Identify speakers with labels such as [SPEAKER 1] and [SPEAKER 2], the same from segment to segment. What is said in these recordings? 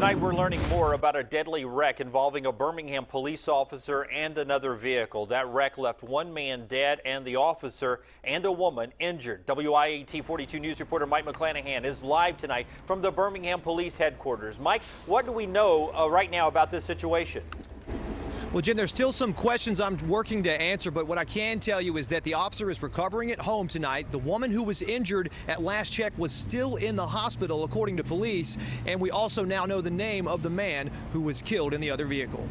[SPEAKER 1] Tonight, we're learning more about a deadly wreck involving a Birmingham police officer and another vehicle. That wreck left one man dead and the officer and a woman injured. WIAT 42 News reporter Mike McClanahan is live tonight from the Birmingham Police Headquarters. Mike, what do we know right now about this situation?
[SPEAKER 2] Well, Jim, there's still some questions I'm working to answer, but what I can tell you is that the officer is recovering at home tonight. The woman who was injured at last check was still in the hospital, according to police, and we also now know the name of the man who was killed in the other vehicle.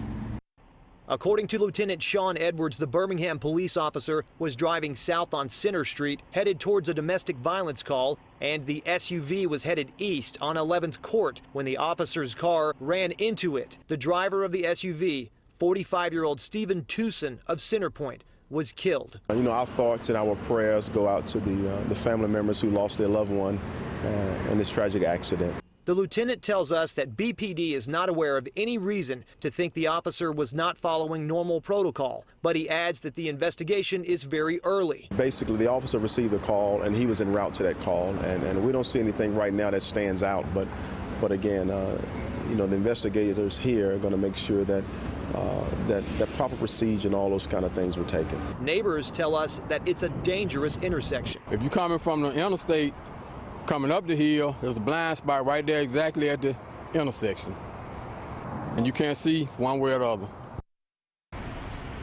[SPEAKER 2] According to Lieutenant Sean Edwards, the Birmingham police officer was driving south on Center Street, headed towards a domestic violence call, and the SUV was headed east on 11th Court when the officer's car ran into it. The driver of the SUV, 45-year-old Stephen Tucson of Centerpoint, was killed.
[SPEAKER 3] You know, our thoughts and our prayers go out to the family members who lost their loved one in this tragic accident.
[SPEAKER 2] The lieutenant tells us that BPD is not aware of any reason to think the officer was not following normal protocol, but he adds that the investigation is very early.
[SPEAKER 3] Basically, the officer received a call and he was en route to that call, and we don't see anything right now that stands out, but again, you know, the investigators here are going to make sure that that proper procedure and all those kind of things were taken.
[SPEAKER 2] Neighbors tell us that it's a dangerous intersection.
[SPEAKER 4] If you're coming from the interstate, coming up the hill, there's a blind spot right there exactly at the intersection. And you can't see one way or the other.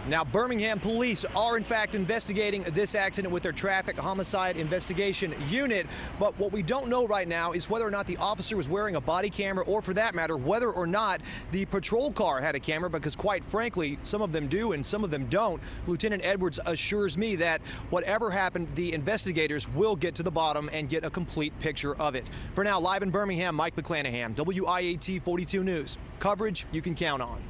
[SPEAKER 2] Now, Birmingham police are in fact investigating this accident with their traffic homicide investigation unit. But what we don't know right now is whether or not the officer was wearing a body camera, or for that matter, whether or not the patrol car had a camera, because quite frankly, some of them do and some of them don't. Lieutenant Edwards assures me that whatever happened, the investigators will get to the bottom and get a complete picture of it. For now, live in Birmingham, Mike McClanahan, WIAT 42 News. Coverage you can count on.